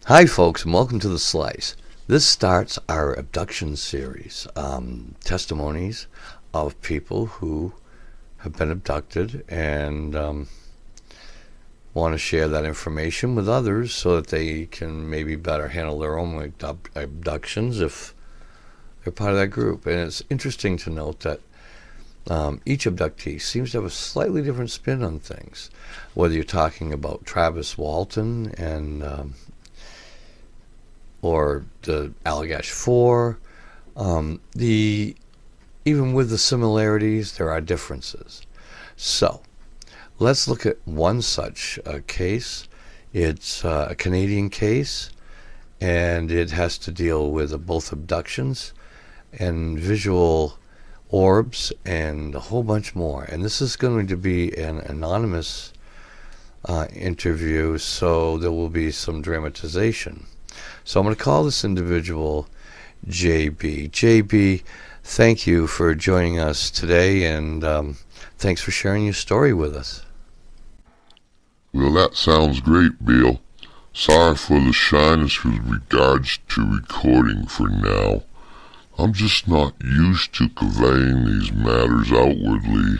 Hi, folks, and welcome to The Slice. This starts our abduction series, testimonies of people who have been abducted and want to share that information with others so that they can maybe better handle their own abductions if they're part of that group. And it's interesting to note that each abductee seems to have a slightly different spin on things, whether you're talking about Travis Walton and or the Allagash Four. Even with the similarities, there are differences. So let's look at one such case. It's a Canadian case, and it has to deal with both abductions and visual orbs and a whole bunch more. And this is going to be an anonymous interview, so there will be some dramatization. So I'm going to call this individual JB. JB, thank you for joining us today, and thanks for sharing your story with us. Well, that sounds great, Bill. Sorry for the shyness with regards to recording for now. I'm just not used to conveying these matters outwardly.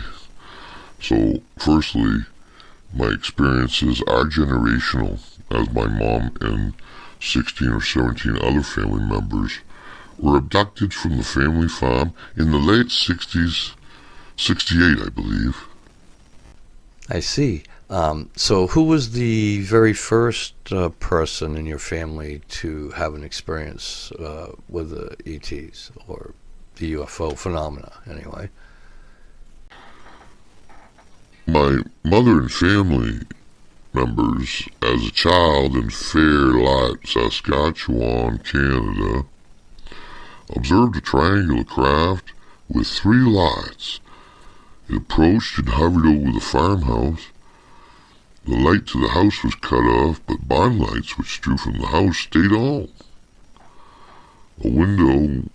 So, firstly, my experiences are generational, as my mom and 16 or 17 other family members were abducted from the family farm in the late 60s, 68, I believe. I see. So who was the very first person in your family to have an experience with the ETs, or the UFO phenomena, anyway? My mother and family members, as a child in Fairlight, Saskatchewan, Canada, observed a triangular craft with 3 lights. It approached and hovered over the farmhouse. The light to the house was cut off, but barn lights which drew from the house stayed on. A window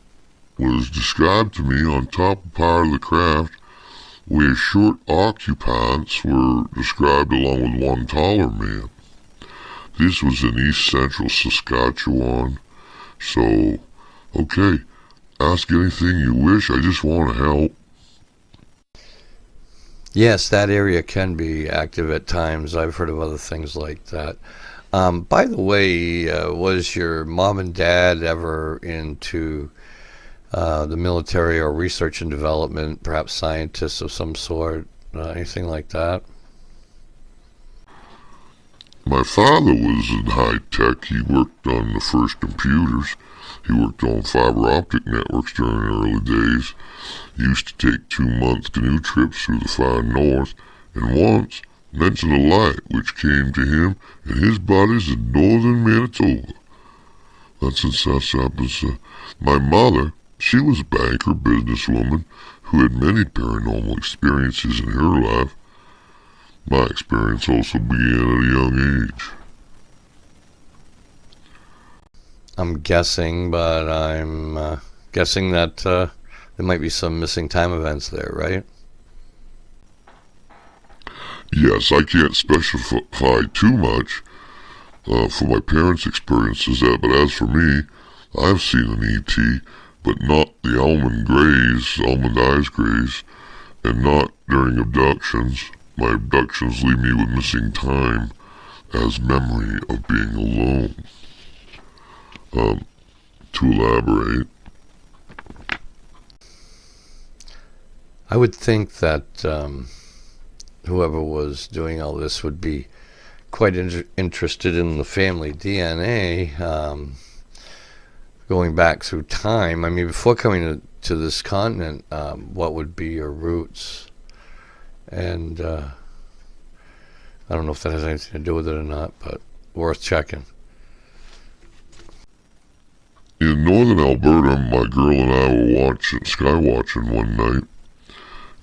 was described to me on top of part of the craft, where short occupants were described along with one taller man. This was in east central Saskatchewan. So, okay, ask anything you wish, I just want to help. Yes, that area can be active at times. I've heard of other things like that. By the way, was your mom and dad ever into the military or research and development, perhaps scientists of some sort, anything like that? My father was in high tech. He worked on the first computers. He worked on fiber optic networks during the early days. He used to take 2-month canoe trips through the far north, and once mentioned a light which came to him and his buddies in northern Manitoba. That's in Saskatchewan. My mother, she was a banker, businesswoman, who had many paranormal experiences in her life. My experience also began at a young age. I'm guessing, but I'm guessing that there might be some missing time events there, right? Yes, I can't specify too much for my parents' experiences, but as for me, I've seen an ET, but not the almond eyes grays, and not during abductions. My abductions leave me with missing time as memory of being alone. To elaborate, I would think that whoever was doing all this would be quite interested in the family DNA, going back through time. I mean, before coming to this continent, what would be your roots? And I don't know if that has anything to do with it or not, but worth checking. in northern Alberta, my girl and I were sky watching one night,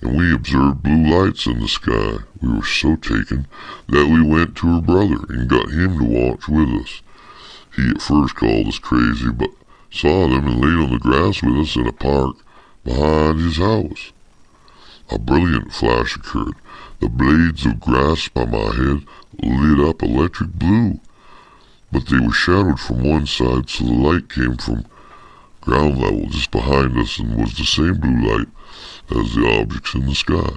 and we observed blue lights in the sky. We were so taken that we went to her brother and got him to watch with us. He at first called us crazy, but saw them and laid on the grass with us in a park behind his house. A brilliant flash occurred. The blades of grass by my head lit up electric blue. but they were shadowed from one side, so the light came from ground level just behind us and was the same blue light as the objects in the sky.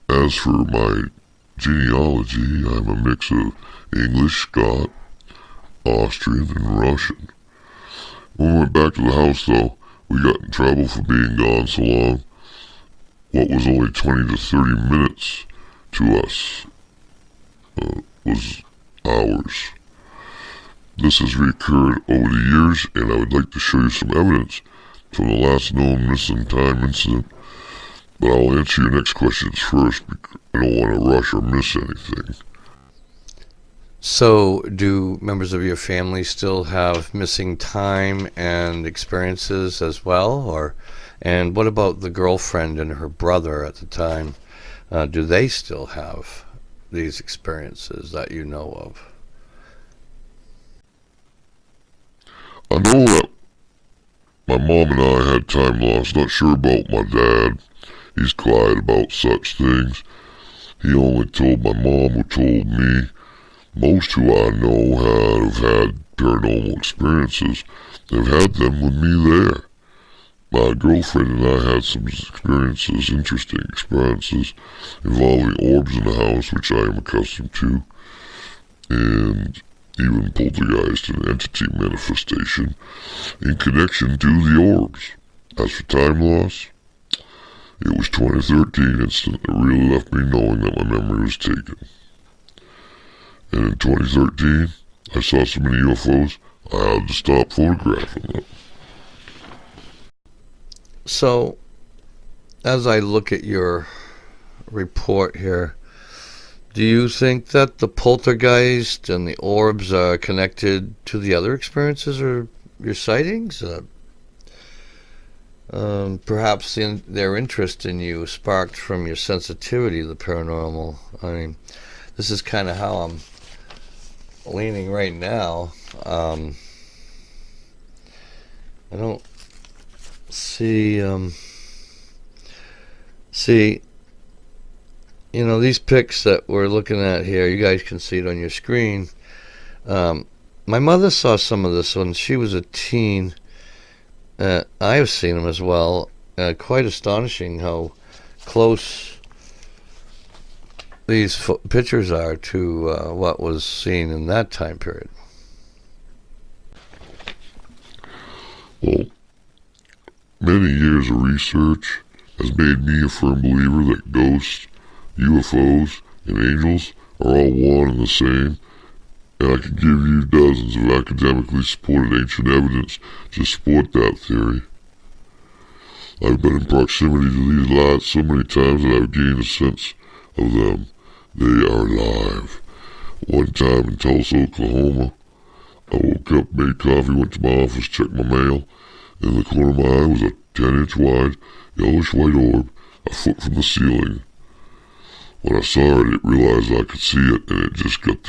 As for my genealogy, I'm a mix of English, Scot, Austrian, and Russian. When we went back to the house, though, we got in trouble for being gone so long. What was only 20 to 30 minutes to us was hours. This has recurred over the years, and I would like to show you some evidence from the last known missing time incident. But I'll answer your next questions first because I don't want to rush or miss anything. So, do members of your family still have missing time and experiences as well? And what about the girlfriend and her brother at the time? Do they still have these experiences that you know of? I know that my mom and I had time loss. Not sure about my dad. He's quiet about such things. He only told my mom, who told me. Most who I know have had paranormal experiences. They've had them with me there. My girlfriend and I had some experiences, interesting experiences, involving orbs in the house, which I am accustomed to, and even poltergeist and entity manifestation in connection to the orbs. As for time loss, it was 2013 incident that really left me knowing that my memory was taken. And in 2013, I saw so many UFOs, I had to stop photographing them. So, as I look at your report here, do you think that the poltergeist and the orbs are connected to the other experiences or your sightings? Perhaps their interest in you sparked from your sensitivity to the paranormal. I mean, this is kind of how I'm leaning right now. I don't see, you know, these pics that we're looking at here, you guys can see it on your screen. My mother saw some of this when she was a teen. I've seen them as well. Quite astonishing how close these pictures are to what was seen in that time period. Well, many years of research has made me a firm believer that ghosts, UFOs, and angels are all one and the same, and I can give you dozens of academically supported ancient evidence to support that theory. I've been in proximity to these lights so many times that I've gained a sense of them. They are alive. One time in Tulsa, Oklahoma, I woke up, made coffee, went to my office, checked my mail. In the corner of my eye was a 10-inch wide, yellowish-white orb, a foot from the ceiling. When I saw it, realized I could see it, and it just got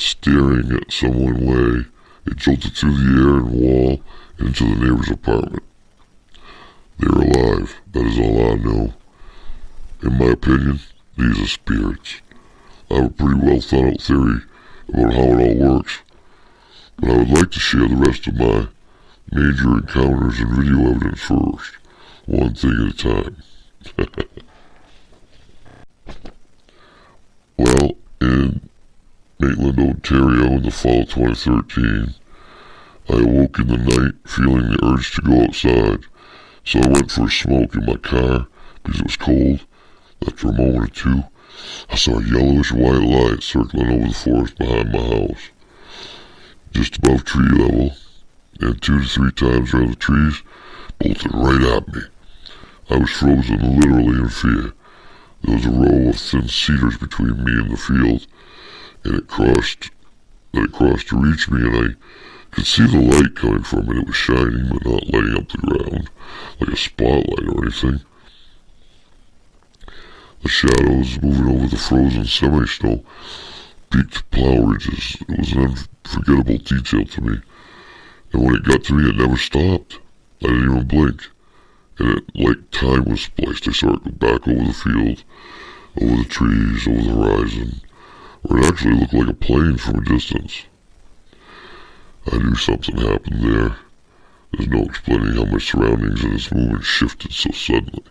staring at someone way. It jolted through the air and wall and into the neighbor's apartment. They're alive. That is all I know. In my opinion, these are spirits. I have a pretty well thought out theory about how it all works, but I would like to share the rest of my major encounters and video evidence first, one thing at a time. Well, in Maitland, Ontario in the fall of 2013, I awoke in the night feeling the urge to go outside, so I went for a smoke in my car because it was cold. After a moment or two, I saw a yellowish white light circling over the forest behind my house, just above tree level, and 2 to 3 times around the trees, bolted right at me. I was frozen literally in fear. There was a row of thin cedars between me and the field, and it crossed to reach me, and I could see the light coming from it. It was shining, but not lighting up the ground like a spotlight or anything. The shadows moving over the frozen semi-snow peaked plow ridges. It was an unforgettable detail to me, and when it got to me, it never stopped. I didn't even blink, and like time was spliced. I circled back over the field, over the trees, over the horizon, or it actually looked like a plane from a distance. I knew something happened there. There's no explaining how my surroundings and its movement shifted so suddenly.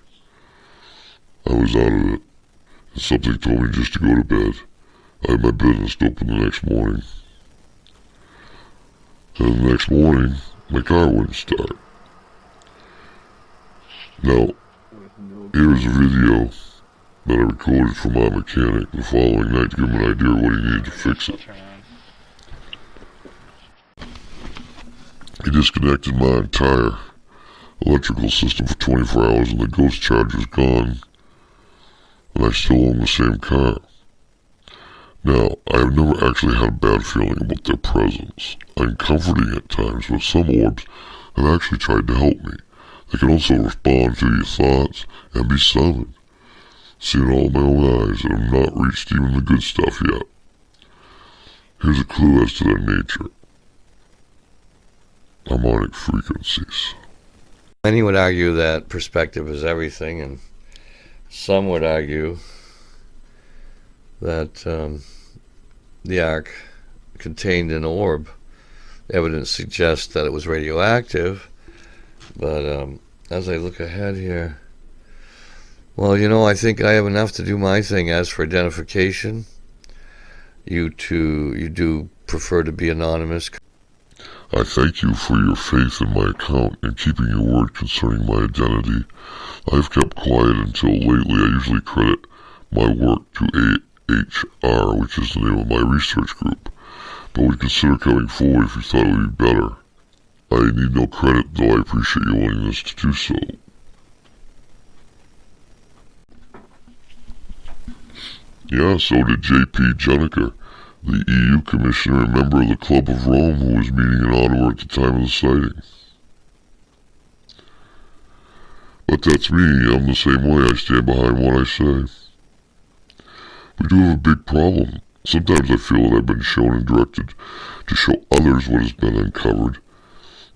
I was out of it, and something told me just to go to bed. I had my business to open the next morning. And the next morning, my car wouldn't start. Now, here is a video that I recorded from my mechanic the following night to give him an idea of what he needed to fix it. He disconnected my entire electrical system for 24 hours and the ghost charger's gone, and I still own the same car. Now, I have never actually had a bad feeling about their presence. I'm comforting at times, but some orbs have actually tried to help me. They can also respond to your thoughts and be summoned. Seen all my own eyes and have not reached even the good stuff yet. Here's a clue as to their nature. Harmonic frequencies. Many would argue that perspective is everything, and some would argue that the ark contained an orb. Evidence suggests that it was radioactive, but as I look ahead here, well, I think I have enough to do my thing. As for identification, you do prefer to be anonymous. I thank you for your faith in my account and keeping your word concerning my identity. I have kept quiet until lately. I usually credit my work to AHR, which is the name of my research group, but would consider coming forward if you thought it would be better. I need no credit, though I appreciate your willingness to do so. Yeah, so did J.P. Junniker, the EU Commissioner and member of the Club of Rome who was meeting in Ottawa at the time of the sighting. But that's me. I'm the same way. I stand behind what I say. We do have a big problem. Sometimes I feel that I've been shown and directed to show others what has been uncovered.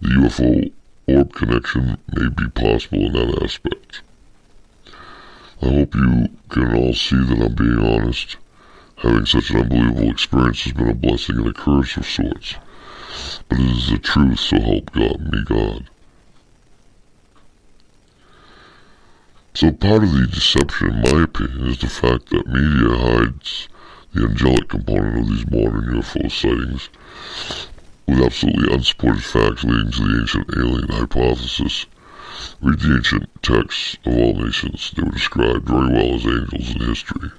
The UFO orb connection may be possible in that aspect. I hope you can all see that I'm being honest. Having such an unbelievable experience has been a blessing and a curse of sorts. But it is the truth, so help me God. So part of the deception, in my opinion, is the fact that media hides the angelic component of these modern UFO sightings with absolutely unsupported facts leading to the ancient alien hypothesis. Read the ancient texts of all nations. They were described very well as angels in history.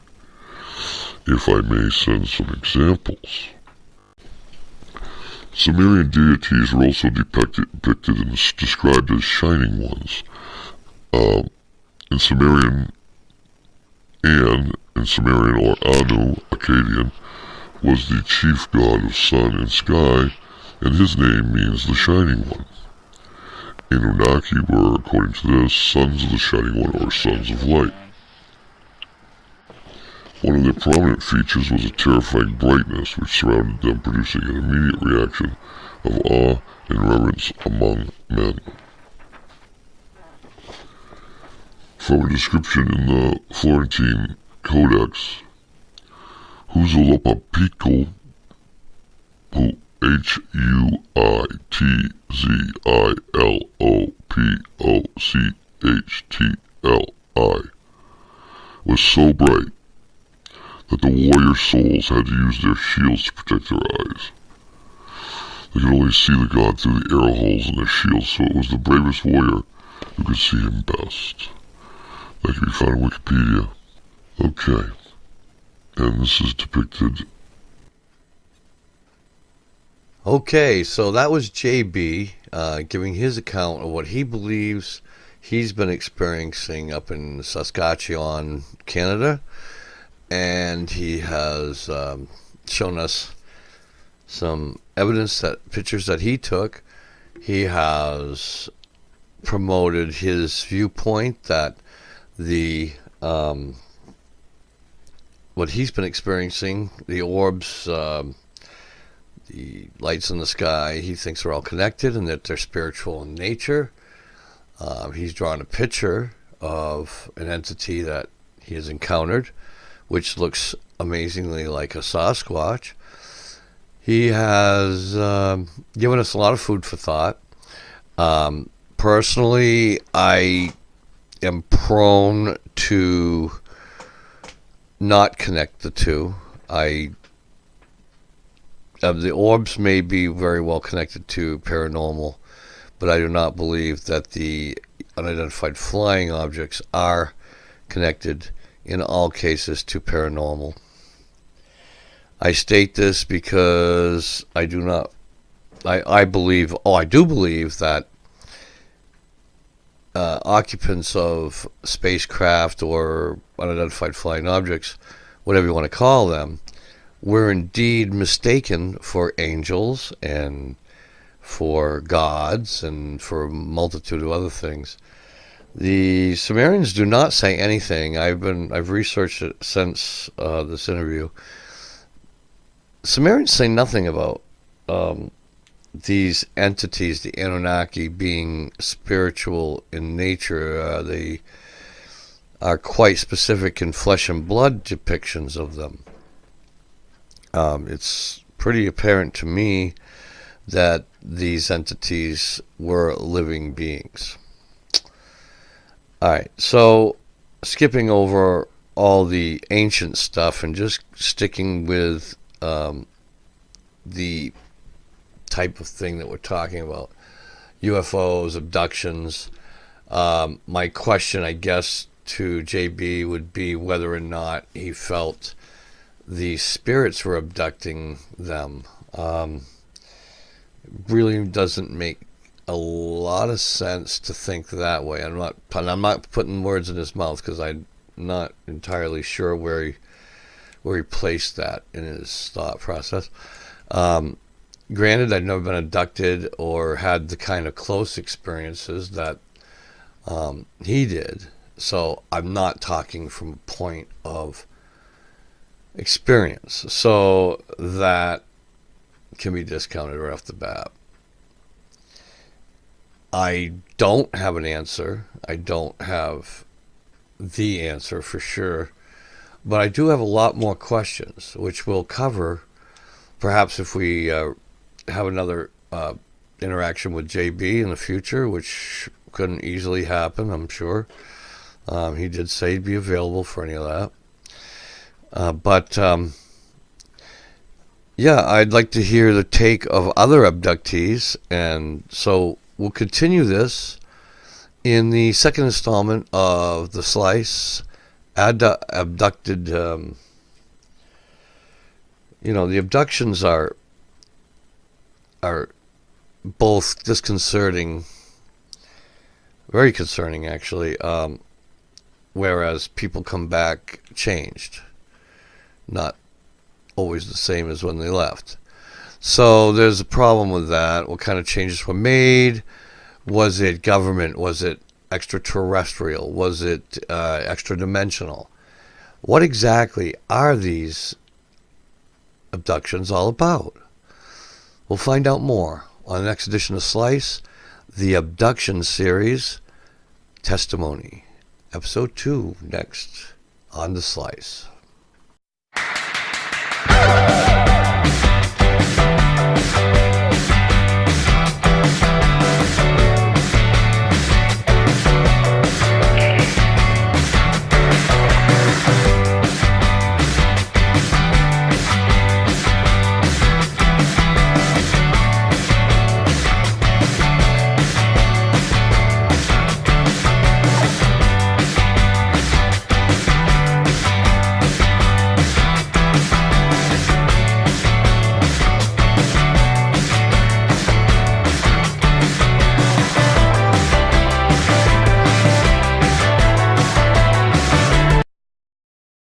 If I may send some examples. Sumerian deities were also depicted and described as shining ones. In Sumerian or Anu, Akkadian, was the chief god of sun and sky, and his name means the shining one. Anunnaki were, according to this, sons of the shining one or sons of light. One of their prominent features was a terrifying brightness which surrounded them, producing an immediate reaction of awe and reverence among men. From a description in the Florentine Codex, Huitzilopochtli, Huitzilopochtli, was so bright that the warrior souls had to use their shields to protect their eyes. They could only see the god through the arrow holes in their shields, so it was the bravest warrior who could see him best. That can be found on Wikipedia. Okay. And this is depicted. Okay, so that was JB giving his account of what he believes he's been experiencing up in Saskatchewan, Canada. And he has shown us some evidence, that pictures that he took. He has promoted his viewpoint that the what he's been experiencing, the orbs, the lights in the sky, he thinks are all connected and that they're spiritual in nature. He's drawn a picture of an entity that he has encountered, which looks amazingly like a Sasquatch. He has given us a lot of food for thought. Personally, I am prone to not connect the two. The orbs may be very well connected to paranormal, but I do not believe that the unidentified flying objects are connected in all cases to paranormal. I state this because I do believe that occupants of spacecraft or unidentified flying objects, whatever you want to call them, were indeed mistaken for angels and for gods and for a multitude of other things. The Sumerians do not say anything. I've researched it since this interview. Sumerians say nothing about these entities, the Anunnaki, being spiritual in nature. They are quite specific in flesh and blood depictions of them. It's pretty apparent to me that these entities were living beings. Alright, so skipping over all the ancient stuff and just sticking with the type of thing that we're talking about, UFOs, abductions. My question, I guess, to JB would be whether or not he felt the spirits were abducting them. Really doesn't make a lot of sense to think that way. I'm not putting words in his mouth because I'm not entirely sure where he placed that in his thought process. Granted, I've never been abducted or had the kind of close experiences that he did, so I'm not talking from a point of experience, so that can be discounted right off the bat. I don't have an answer. I don't have the answer for sure, but I do have a lot more questions, which we'll cover perhaps if we have another interaction with JB in the future, which couldn't easily happen, I'm sure. He did say he'd be available for any of that. But I'd like to hear the take of other abductees, and so we'll continue this in the second installment of The Slice. Abducted, the abductions are both disconcerting, very concerning actually, whereas people come back changed, not always the same as when they left. So there's a problem with that. What kind of changes were made? Was it government? Was it extraterrestrial? Was it extra dimensional? What exactly are these abductions all about? We'll find out more on the next edition of Slice, the Abduction series, Testimony, episode 2, next on The Slice.